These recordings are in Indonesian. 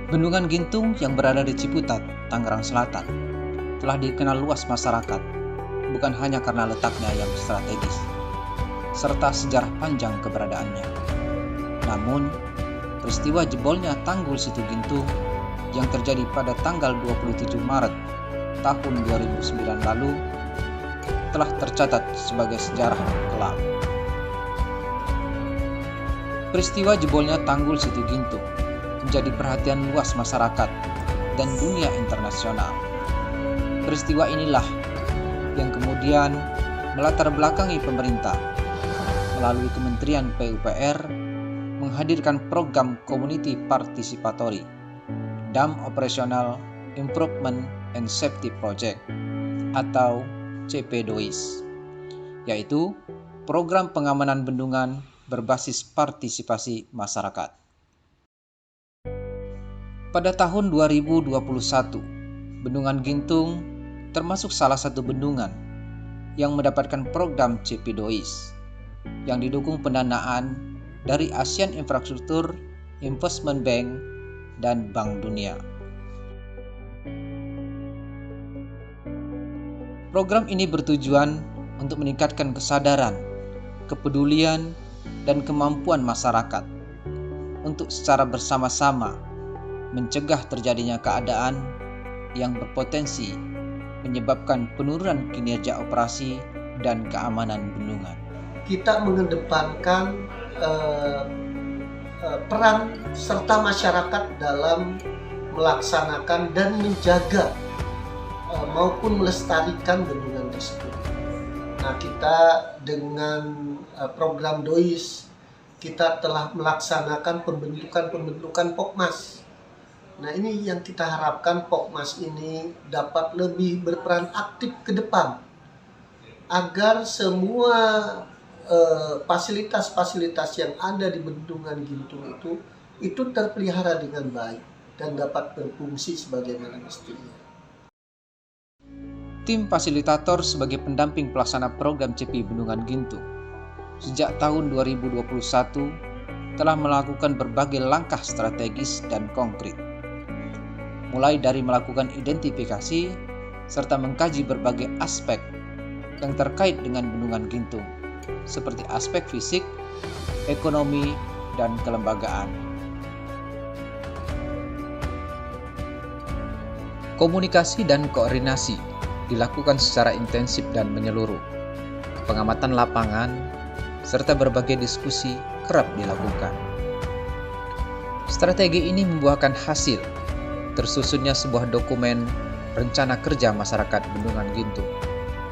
Bendungan Gintung yang berada di Ciputat, Tangerang Selatan, telah dikenal luas masyarakat, bukan hanya karena letaknya yang strategis, serta sejarah panjang keberadaannya. Namun, peristiwa jebolnya Tanggul Situ Gintung yang terjadi pada tanggal 27 Maret tahun 2009 lalu telah tercatat sebagai sejarah kelam. Peristiwa jebolnya Tanggul Situ Gintung menjadi perhatian luas masyarakat dan dunia internasional. Peristiwa inilah yang kemudian melatar belakangi pemerintah melalui Kementerian PUPR menghadirkan program Community Participatory Dam Operational Improvement and Safety Project atau CPDOIS, yaitu program pengamanan bendungan berbasis partisipasi masyarakat. Pada tahun 2021, Bendungan Gintung termasuk salah satu bendungan yang mendapatkan program CPDOIS yang didukung pendanaan dari Asian Infrastructure Investment Bank dan Bank Dunia. Program ini bertujuan untuk meningkatkan kesadaran, kepedulian, dan kemampuan masyarakat untuk secara bersama-sama mencegah terjadinya keadaan yang berpotensi menyebabkan penurunan kinerja operasi dan keamanan bendungan. Kita mengedepankan peran serta masyarakat dalam melaksanakan dan menjaga maupun melestarikan bendungan tersebut. Nah, kita dengan program DOIS kita telah melaksanakan pembentukan POKMAS. Nah, ini yang kita harapkan POKMAS ini dapat lebih berperan aktif ke depan agar semua fasilitas-fasilitas yang ada di Bendungan Gintung itu terpelihara dengan baik dan dapat berfungsi sebagaimana mestinya. Tim fasilitator sebagai pendamping pelaksana program CP Bendungan Gintung sejak tahun 2021 telah melakukan berbagai langkah strategis dan konkret, mulai dari melakukan identifikasi serta mengkaji berbagai aspek yang terkait dengan Bendungan Gintung, seperti aspek fisik, ekonomi, dan kelembagaan. Komunikasi dan koordinasi dilakukan secara intensif dan menyeluruh. Pengamatan lapangan serta berbagai diskusi kerap dilakukan. Strategi ini membuahkan hasil, tersusunnya sebuah dokumen rencana kerja masyarakat Bendungan Gintung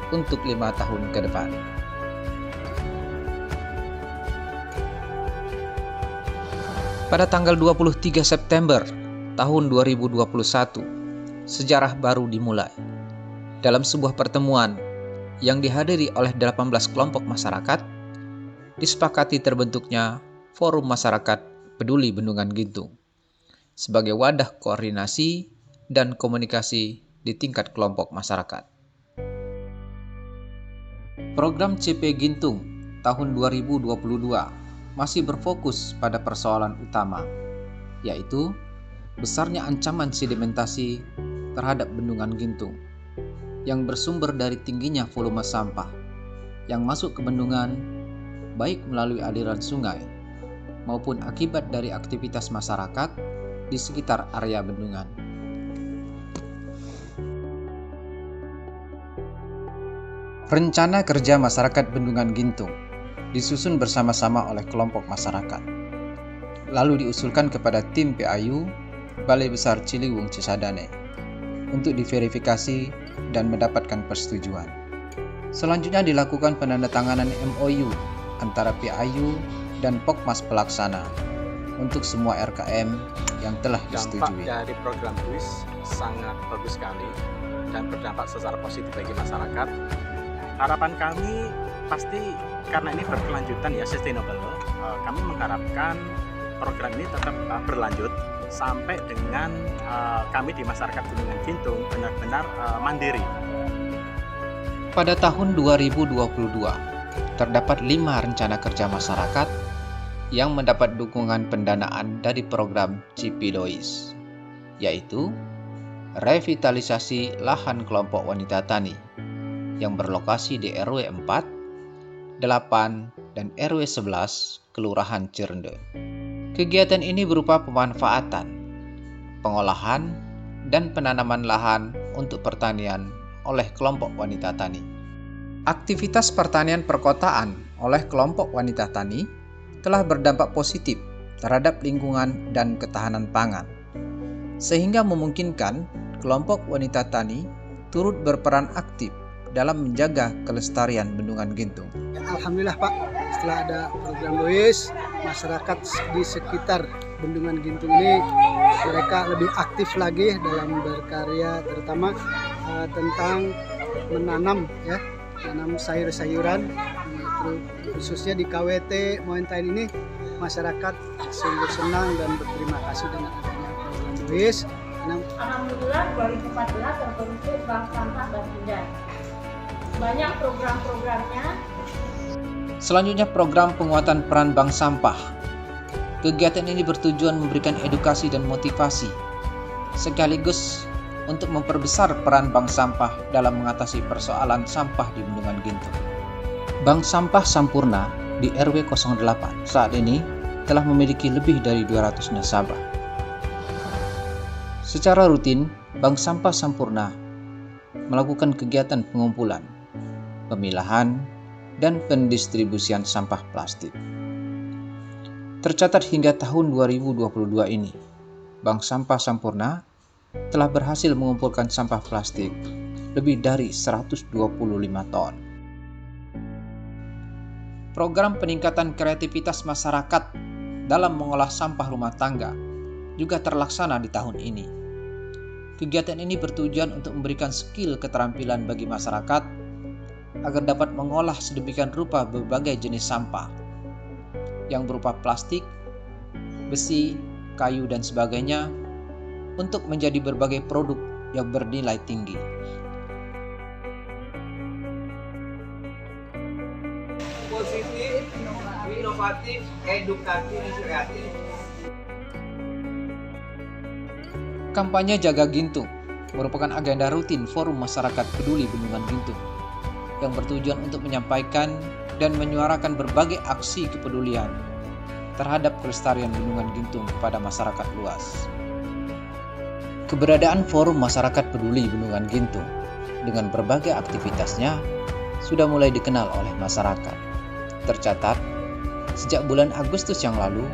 untuk 5 tahun ke depan. Pada tanggal 23 September tahun 2021, sejarah baru dimulai. Dalam sebuah pertemuan yang dihadiri oleh 18 kelompok masyarakat, disepakati terbentuknya Forum Masyarakat Peduli Bendungan Gintung sebagai wadah koordinasi dan komunikasi di tingkat kelompok masyarakat. Program CP Gintung tahun 2022 masih berfokus pada persoalan utama, yaitu besarnya ancaman sedimentasi terhadap Bendungan Gintung yang bersumber dari tingginya volume sampah yang masuk ke bendungan baik melalui aliran sungai maupun akibat dari aktivitas masyarakat di sekitar area bendungan. Rencana kerja masyarakat Bendungan Gintung disusun bersama-sama oleh kelompok masyarakat, lalu diusulkan kepada tim PAYU Balai Besar Ciliwung Cisadane untuk diverifikasi dan mendapatkan persetujuan. Selanjutnya dilakukan penandatanganan MOU antara PAYU dan POKMAS pelaksana untuk semua RKM yang telah disetujui. Dampak dari program DOIS sangat bagus sekali dan berdampak secara positif bagi masyarakat. Harapan kami pasti karena ini berkelanjutan ya, sustainable. Kami mengharapkan program ini tetap berlanjut sampai dengan kami di masyarakat Bendungan Gintung benar-benar mandiri. Pada tahun 2022, terdapat 5 rencana kerja masyarakat yang mendapat dukungan pendanaan dari program CPDOIS. yaitu revitalisasi lahan kelompok wanita tani yang berlokasi di RW 4, 8, dan RW 11 Kelurahan Cirende. Kegiatan ini berupa pemanfaatan, pengolahan, dan penanaman lahan untuk pertanian oleh kelompok wanita tani. Aktivitas pertanian perkotaan oleh kelompok wanita tani telah berdampak positif terhadap lingkungan dan ketahanan pangan, sehingga memungkinkan kelompok wanita tani turut berperan aktif dalam menjaga kelestarian Bendungan Gintung. Alhamdulillah Pak, setelah ada program BOIS, masyarakat di sekitar Bendungan Gintung ini mereka lebih aktif lagi dalam berkarya, terutama tentang menanam sayur-sayuran, khususnya di KWT Mountain ini masyarakat sungguh senang dan berterima kasih dengan adanya program BOIS. Alhamdulillah 2014 terbentuk Bank Sampah dan Pindad. Banyak program-programnya. Selanjutnya program penguatan peran bank sampah. Kegiatan ini bertujuan memberikan edukasi dan motivasi, sekaligus untuk memperbesar peran bank sampah dalam mengatasi persoalan sampah di Bendungan Gintung. Bank Sampah Sampurna di RW 08 saat ini telah memiliki lebih dari 200 nasabah. Secara rutin, Bank Sampah Sampurna melakukan kegiatan pengumpulan, pemilahan, dan pendistribusian sampah plastik. Tercatat hingga tahun 2022 ini, Bank Sampah Sampurna telah berhasil mengumpulkan sampah plastik lebih dari 125 ton. Program peningkatan kreativitas masyarakat dalam mengolah sampah rumah tangga juga terlaksana di tahun ini. Kegiatan ini bertujuan untuk memberikan skill keterampilan bagi masyarakat agar dapat mengolah sedemikian rupa berbagai jenis sampah yang berupa plastik, besi, kayu, dan sebagainya untuk menjadi berbagai produk yang bernilai tinggi. Positif, inovatif, edukatif, kreatif. Kampanye Jaga Gintung merupakan agenda rutin Forum Masyarakat Peduli Bendungan Gintung yang bertujuan untuk menyampaikan dan menyuarakan berbagai aksi kepedulian terhadap kelestarian Bendungan Gintung kepada masyarakat luas. Keberadaan Forum Masyarakat Peduli Bendungan Gintung dengan berbagai aktivitasnya sudah mulai dikenal oleh masyarakat. Tercatat, sejak bulan Agustus yang lalu,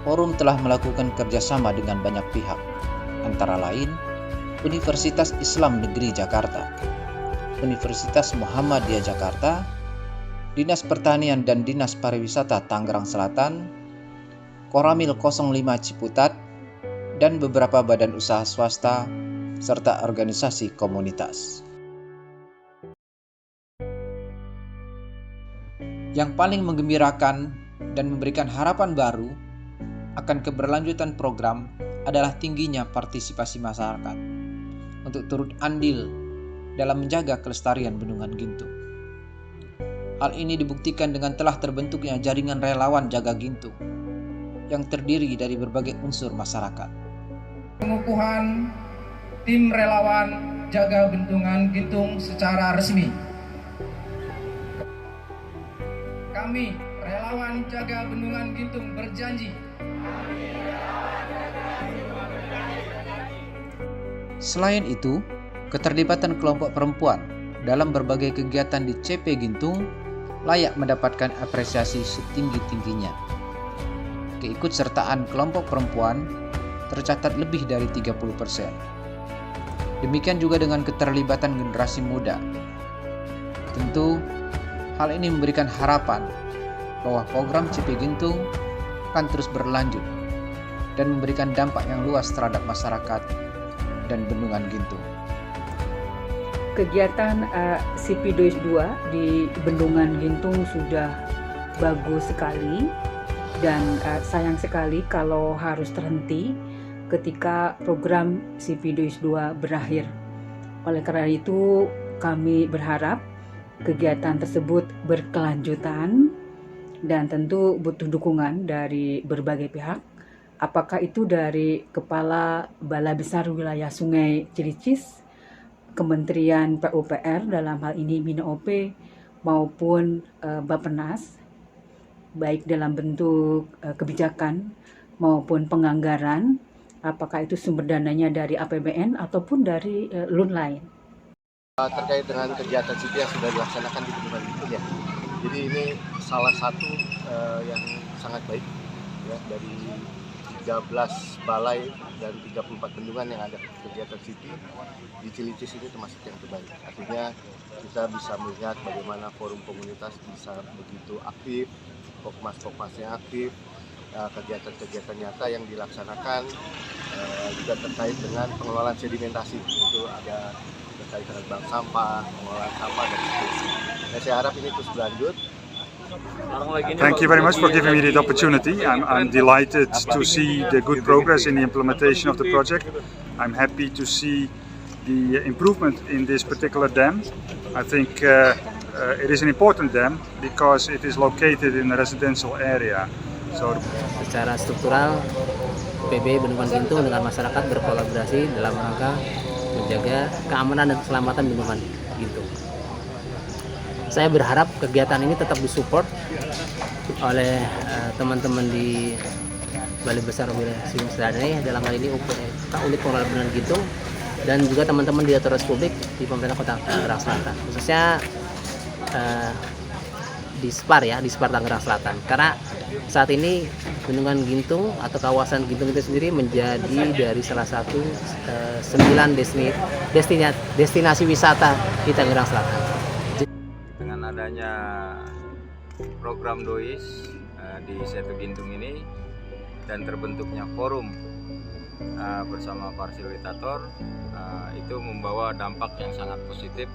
Forum telah melakukan kerjasama dengan banyak pihak, antara lain Universitas Islam Negeri Jakarta, Universitas Muhammadiyah Jakarta, Dinas Pertanian dan Dinas Pariwisata Tangerang Selatan, Koramil 05 Ciputat, dan beberapa badan usaha swasta, serta organisasi komunitas. Yang paling menggembirakan dan memberikan harapan baru akan keberlanjutan program adalah tingginya partisipasi masyarakat untuk turut andil dalam menjaga kelestarian Bendungan Gintung. Hal ini dibuktikan dengan telah terbentuknya jaringan relawan Jaga Gintung yang terdiri dari berbagai unsur masyarakat. Pengukuhan tim relawan Jaga Bendungan Gintung secara resmi. Kami, relawan Jaga Bendungan Gintung berjanji. Selain itu, keterlibatan kelompok perempuan dalam berbagai kegiatan di CP Gintung layak mendapatkan apresiasi setinggi-tingginya. Keikutsertaan kelompok perempuan tercatat lebih dari 30%. Demikian juga dengan keterlibatan generasi muda. Tentu, hal ini memberikan harapan bahwa program CP Gintung akan terus berlanjut dan memberikan dampak yang luas terhadap masyarakat dan Bendungan Gintung. Kegiatan CP2 di Bendungan Gintung sudah bagus sekali dan sayang sekali kalau harus terhenti ketika program CP2 berakhir. Oleh karena itu, kami berharap kegiatan tersebut berkelanjutan dan tentu butuh dukungan dari berbagai pihak apakah itu dari Kepala Balai Besar Wilayah Sungai Cilicis, Kementerian PUPR dalam hal ini BINOP maupun Bappenas, baik dalam bentuk kebijakan maupun penganggaran, apakah itu sumber dananya dari APBN ataupun dari loan lain. Terkait dengan kegiatan CITI yang sudah dilaksanakan di bendungan Gintung ya. Jadi ini salah satu yang sangat baik ya, dari 13 balai dan 34 bendungan yang ada kegiatan CITI di Cilicis ini termasuk yang terbaik. Artinya kita bisa melihat bagaimana forum komunitas bisa begitu aktif, pokmas-pokmasnya aktif, kegiatan-kegiatan nyata yang dilaksanakan juga terkait dengan pengelolaan sedimentasi. Itu ada terkait dengan bank sampah, pengelolaan sampah dan seterusnya. Saya harap ini terus berlanjut. Thank you very much for giving me the opportunity. I'm delighted to see the good progress in the implementation of the project. I'm happy to see the improvement in this particular dam. I think it is an important dam because it is located in a residential area. So, secara struktural, PB Bendungan Gintung dengan masyarakat berkolaborasi dalam rangka menjaga keamanan dan keselamatan Bendungan Gintung. Saya berharap kegiatan ini tetap disupport oleh teman-teman di Balai Besar Wilayah Sungai Cilicis dalam hal ini Unit Pengelolaan Bendungan Gintung dan juga teman-teman di otoritas publik di pemerintah Kota Tangerang Selatan, khususnya di SPAR Tangerang Selatan, karena saat ini Bendungan Gintung atau kawasan Gintung itu sendiri menjadi dari salah satu 9 destinasi wisata di Tangerang Selatan. Dengan adanya program DOIS di Setu Gintung ini dan terbentuknya forum bersama fasilitator, itu membawa dampak yang sangat positif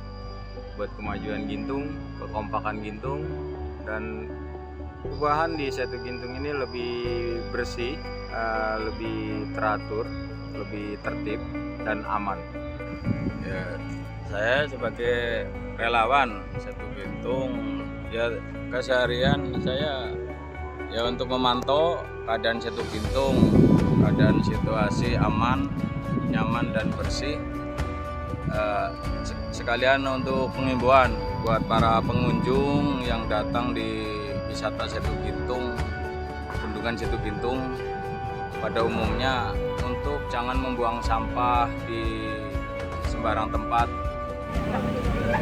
buat kemajuan Gintung, kekompakan Gintung, dan perubahan di Setu Gintung ini lebih bersih, lebih teratur, lebih tertib dan aman. Ya, saya sebagai relawan Setu Gintung, ya keseharian saya ya untuk memantau keadaan Setu Gintung, keadaan situasi aman, nyaman dan bersih. Sekalian untuk penghimbauan buat para pengunjung yang datang di wisata Setu Gintung, Bendungan Setu Gintung pada umumnya untuk jangan membuang sampah di sembarang tempat.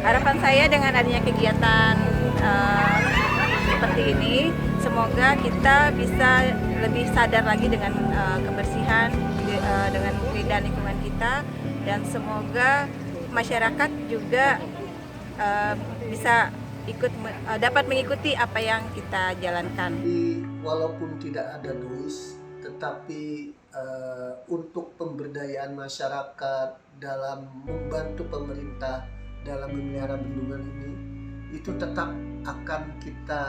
Harapan saya dengan adanya kegiatan seperti ini, semoga kita bisa lebih sadar lagi dengan kebersihan, dengan keindahan lingkungan kita, dan semoga masyarakat juga bisa dapat mengikuti apa yang kita jalankan. Walaupun tidak ada DOIS, tetapi untuk pemberdayaan masyarakat dalam membantu pemerintah dalam memelihara bendungan ini, itu tetap akan kita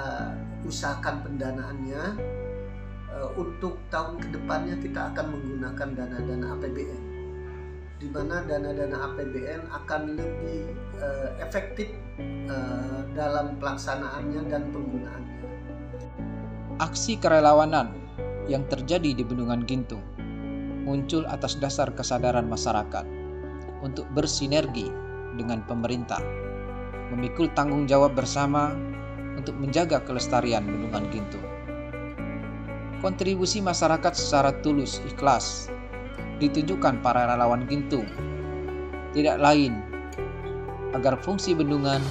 usahakan pendanaannya. Untuk tahun kedepannya kita akan menggunakan dana-dana APBN, di mana dana-dana APBN akan lebih efektif dalam pelaksanaannya dan penggunaannya. Aksi kerelawanan yang terjadi di Bendungan Gintung muncul atas dasar kesadaran masyarakat untuk bersinergi dengan pemerintah, memikul tanggung jawab bersama untuk menjaga kelestarian Bendungan Gintung. Kontribusi masyarakat secara tulus ikhlas ditunjukkan para relawan Gintung, tidak lain agar fungsi bendungan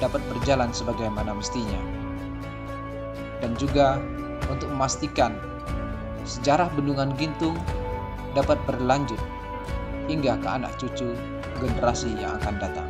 dapat berjalan sebagaimana mestinya, dan juga untuk memastikan sejarah Bendungan Gintung dapat berlanjut hingga ke anak cucu generasi yang akan datang.